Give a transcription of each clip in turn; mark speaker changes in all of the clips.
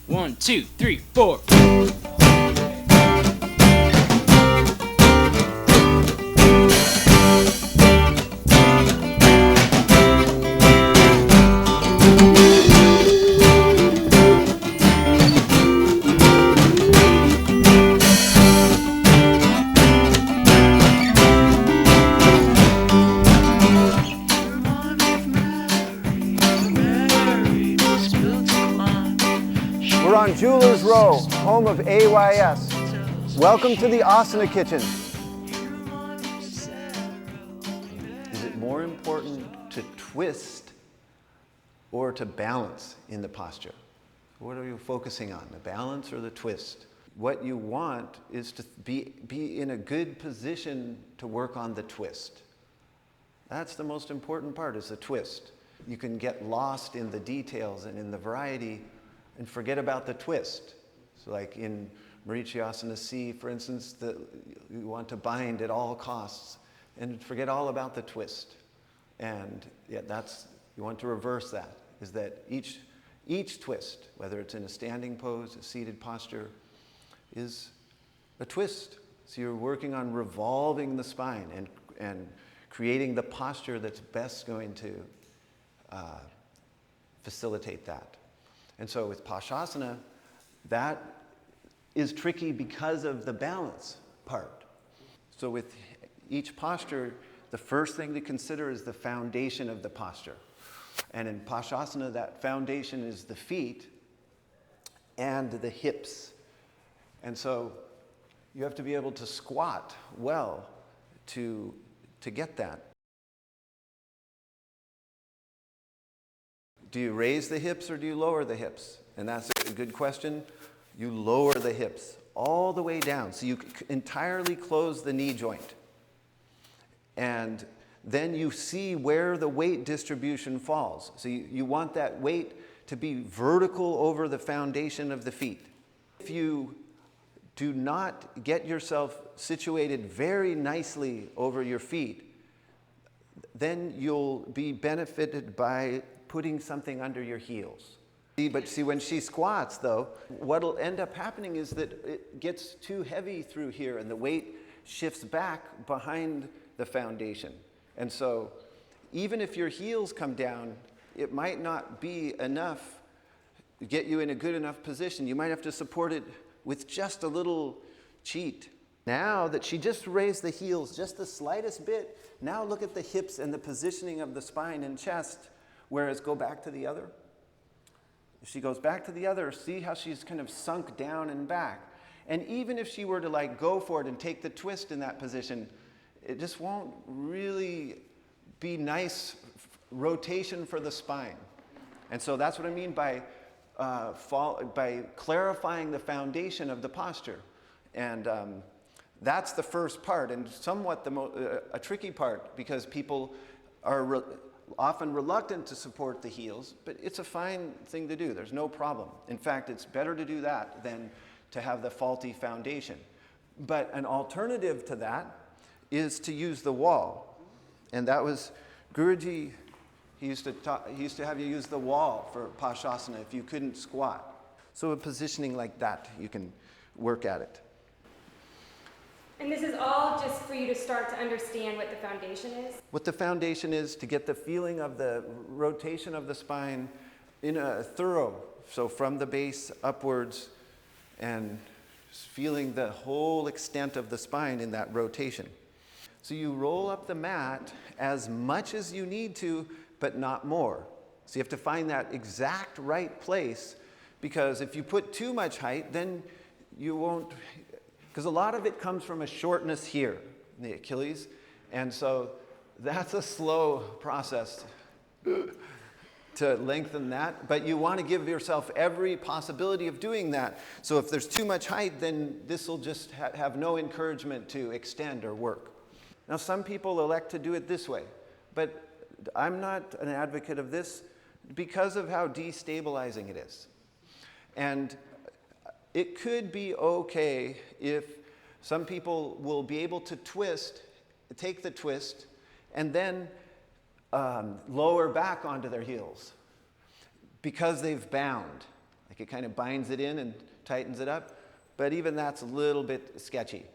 Speaker 1: 1, 2, 3, 4.
Speaker 2: We're on Jewelers Row, home of AYS. Welcome to the Asana Kitchen. Is it more important to twist or to balance in the posture? What are you focusing on, the balance or the twist? What you want is to be in a good position to work on the twist. That's the most important part, is the twist. You can get lost in the details and in the variety and forget about the twist. So like in Marichyasana C, for instance, you want to bind at all costs and forget all about the twist. And yeah, you want to reverse that, is that each twist, whether it's in a standing pose, a seated posture, is a twist. So you're working on revolving the spine and creating the posture that's best going to facilitate that. And so with Pasasana, that is tricky because of the balance part. So with each posture, the first thing to consider is the foundation of the posture. And in Pasasana, that foundation is the feet and the hips. And so you have to be able to squat well to get that. Do you raise the hips or do you lower the hips? And that's a good question. You lower the hips all the way down. So you entirely close the knee joint. And then you see where the weight distribution falls. So you want that weight to be vertical over the foundation of the feet. If you do not get yourself situated very nicely over your feet, then you'll be benefited by putting something under your heels. But see, when she squats, though, what'll end up happening is that it gets too heavy through here and the weight shifts back behind the foundation. And so even if your heels come down, it might not be enough to get you in a good enough position. You might have to support it with just a little cheat. Now that she just raised the heels just the slightest bit, now look at the hips and the positioning of the spine and chest. Whereas go back to the other. If she goes back to the other, see how she's kind of sunk down and back. And even if she were to like go for it and take the twist in that position, it just won't really be nice rotation for the spine. And so that's what I mean by clarifying the foundation of the posture. And that's the first part, and somewhat a tricky part, because people are often reluctant to support the heels, but it's a fine thing to do. There's no problem. In fact, it's better to do that than to have the faulty foundation. But an alternative to that is to use the wall. And that was Guruji, he used to have you use the wall for Pasasana if you couldn't squat. So a positioning like that, you can work at it.
Speaker 3: And this is all just for you to start to understand what the foundation is?
Speaker 2: What the foundation is, to get the feeling of the rotation of the spine in a thorough, so from the base upwards, and feeling the whole extent of the spine in that rotation. So you roll up the mat as much as you need to, but not more. So you have to find that exact right place, because if you put too much height, then you won't. Because a lot of it comes from a shortness here in the Achilles. And so that's a slow process to lengthen that. But you want to give yourself every possibility of doing that. So if there's too much height, then this will just have no encouragement to extend or work. Now, some people elect to do it this way. But I'm not an advocate of this because of how destabilizing it is. And it could be okay if some people will be able to take the twist, and then lower back onto their heels because they've bound. Like it kind of binds it in and tightens it up, but even that's a little bit sketchy.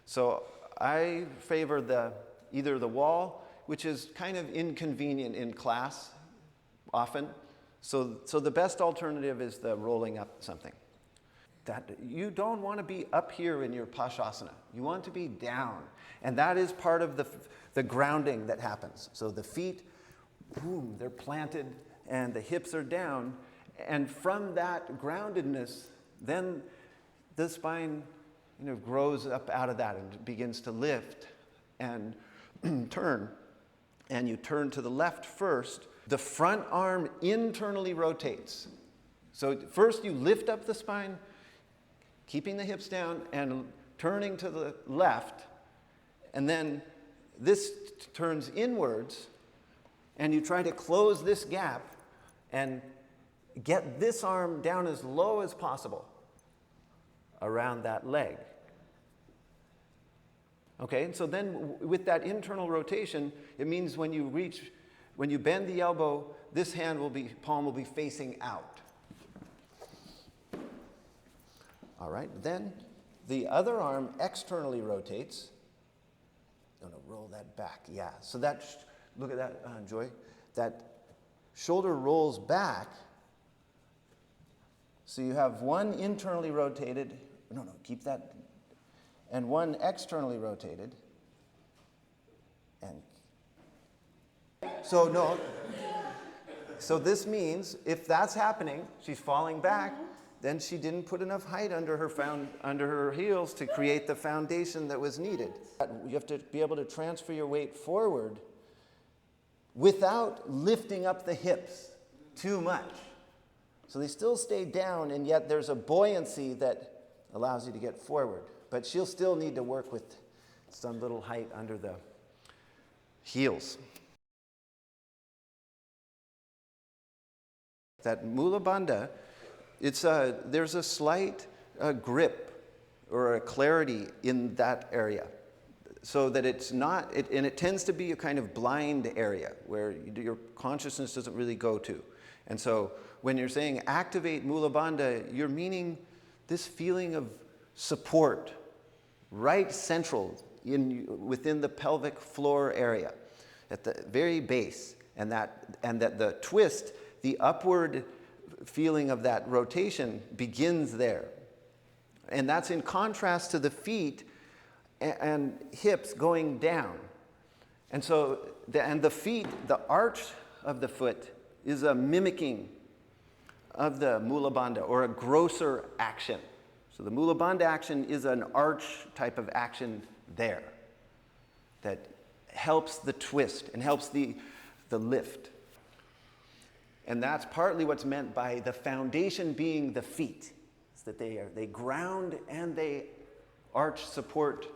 Speaker 2: So I favor either the wall, which is kind of inconvenient in class often. So the best alternative is the rolling up something. That you don't want to be up here in your Pasasana. You want to be down. And that is part of the grounding that happens. So the feet, boom, they're planted and the hips are down. And from that groundedness, then the spine grows up out of that and begins to lift and turn. And you turn to the left first. The front arm internally rotates. So first you lift up the spine, keeping the hips down and turning to the left. And then this turns inwards, and you try to close this gap and get this arm down as low as possible around that leg. Okay, and so then with that internal rotation, it means when you bend the elbow, this palm will be facing out. All right, then the other arm externally rotates. No, roll that back, yeah. So look at that, Joy. That shoulder rolls back. So you have one internally rotated, keep that, and one externally rotated. And so this means if that's happening, she's falling back, then she didn't put enough height under her heels to create the foundation that was needed. You have to be able to transfer your weight forward without lifting up the hips too much. So they still stay down, and yet there's a buoyancy that allows you to get forward. But she'll still need to work with some little height under the heels. That Mula Bandha, there's a slight grip or a clarity in that area, so that it's not, and it tends to be a kind of blind area where your consciousness doesn't really go to. And so when you're saying activate Mula Bandha, you're meaning this feeling of support right central within the pelvic floor area at the very base, and that the twist, the upward feeling of that rotation begins there. And that's in contrast to the feet and hips going down. And so, the feet, the arch of the foot is a mimicking of the Mula Bandha, or a grosser action. So the Mula Bandha action is an arch type of action there that helps the twist and helps the lift. And that's partly what's meant by the foundation being the feet. It's that they ground and they arch support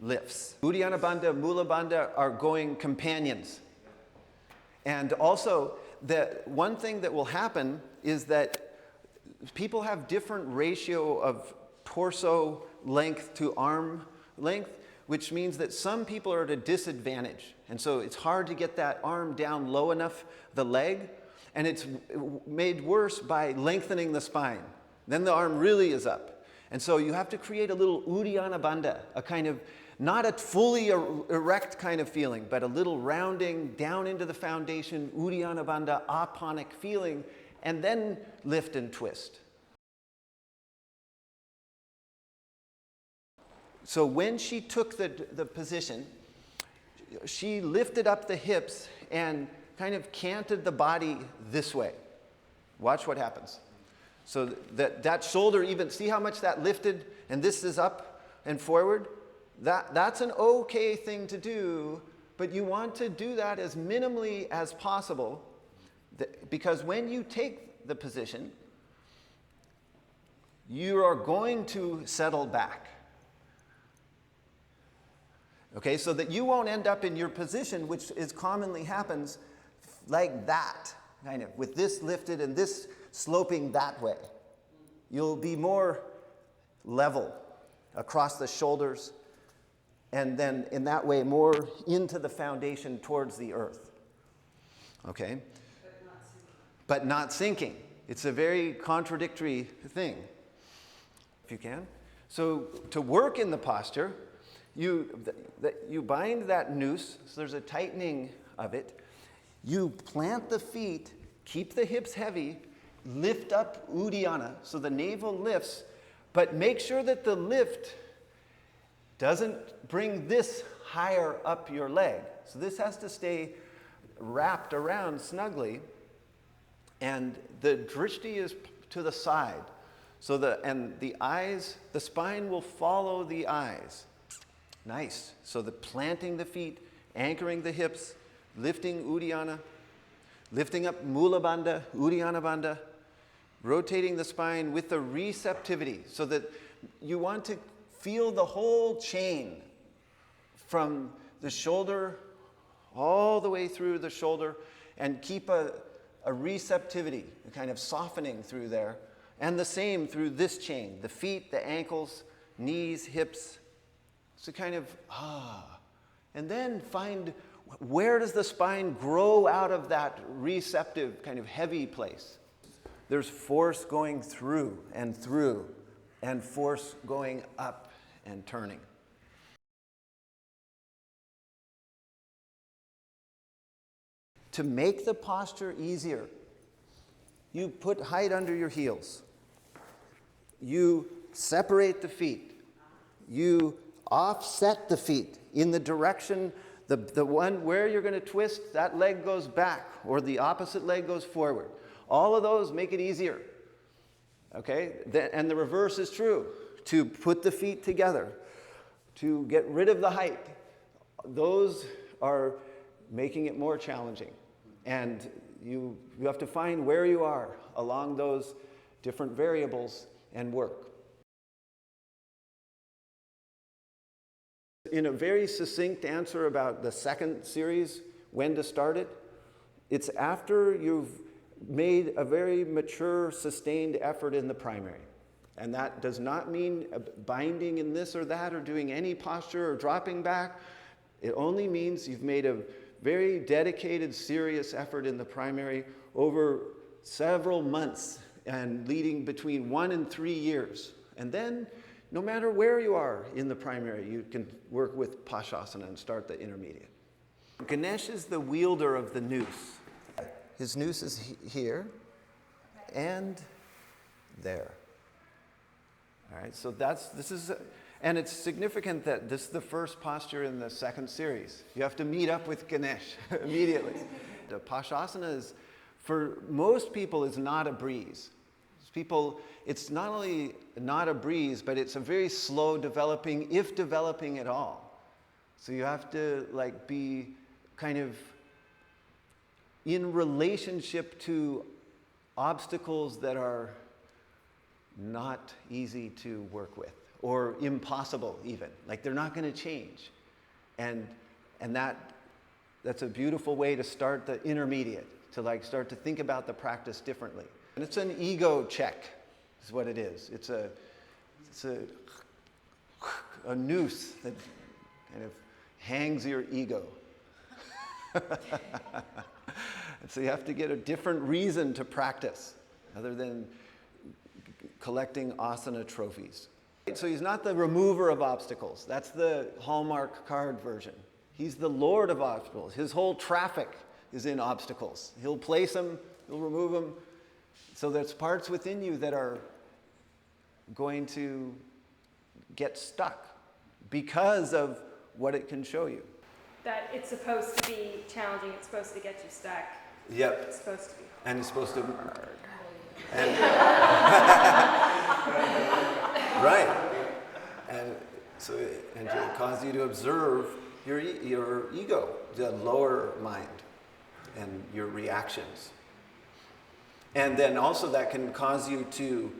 Speaker 2: lifts. Uddiyana Bandha, Mula Bandha are going companions. And also, the one thing that will happen is that people have different ratio of torso length to arm length, which means that some people are at a disadvantage. And so it's hard to get that arm down low enough, the leg, and it's made worse by lengthening the spine. Then the arm really is up. And so you have to create a little Uddiyana Bandha, a kind of, not a fully erect kind of feeling, but a little rounding down into the foundation, Uddiyana Bandha, aponic feeling, and then lift and twist. So when she took the position, she lifted up the hips and kind of canted the body this way. Watch what happens. So that shoulder even, see how much that lifted, and this is up and forward? That's an okay thing to do, but you want to do that as minimally as possible, because when you take the position, you are going to settle back. Okay, so that you won't end up in your position, which is commonly happens like that, kind of, with this lifted and this sloping that way. You'll be more level across the shoulders, and then in that way more into the foundation towards the earth. Okay? But not sinking. It's a very contradictory thing, if you can. So to work in the posture, you bind that noose, so there's a tightening of it. You plant the feet, keep the hips heavy, lift up Uddiyana, so the navel lifts, but make sure that the lift doesn't bring this higher up your leg. So this has to stay wrapped around snugly, and the drishti is to the side. So the eyes, the spine will follow the eyes. Nice. So the planting the feet, anchoring the hips, lifting Uddiyana, lifting up Mula Bandha, Uddiyana Bandha, rotating the spine with the receptivity, so that you want to feel the whole chain from the shoulder all the way through the shoulder, and keep a receptivity, a kind of softening through there. And the same through this chain, the feet, the ankles, knees, hips. So kind of, And then find, where does the spine grow out of that receptive, kind of heavy place? There's force going through, and force going up and turning. To make the posture easier, you put height under your heels. You separate the feet. You offset the feet in the direction, the one where you're going to twist, that leg goes back, or the opposite leg goes forward. All of those make it easier. Okay? And the reverse is true. To put the feet together, to get rid of the height, those are making it more challenging. And you have to find where you are along those different variables and work. In a very succinct answer about the second series, when to start it, it's after you've made a very mature, sustained effort in the primary. And that does not mean binding in this or that, or doing any posture or dropping back. It only means you've made a very dedicated, serious effort in the primary over several months, and leading between 1 and 3 years. And then, no matter where you are in the primary, you can work with Pasasana and start the intermediate. Ganesh is the wielder of the noose. His noose is here and there. All right, so and it's significant that this is the first posture in the second series. You have to meet up with Ganesh immediately. The Pasasana is, for most people, is not a breeze. It's not only not a breeze, but it's a very slow developing, if developing at all. So you have to be kind of in relationship to obstacles that are not easy to work with, or impossible even. They're not going to change. And that's a beautiful way to start the intermediate, to start to think about the practice differently. And it's an ego check, is what it is. It's a noose that kind of hangs your ego. And so you have to get a different reason to practice, other than collecting asana trophies. So he's not the remover of obstacles. That's the Hallmark card version. He's the lord of obstacles. His whole traffic is in obstacles. He'll place them, he'll remove them. So there's parts within you that are going to get stuck because of what it can show you.
Speaker 3: That it's supposed to be challenging, it's supposed to get you stuck.
Speaker 2: Yep.
Speaker 3: It's supposed to be hard.
Speaker 2: And it's supposed to... Right. And to cause you to observe your ego, the lower mind, and your reactions. And then also that can cause you to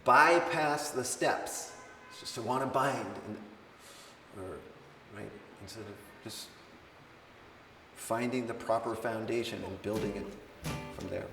Speaker 2: bypass the steps. It's just to want to bind, instead of just finding the proper foundation and building it from there.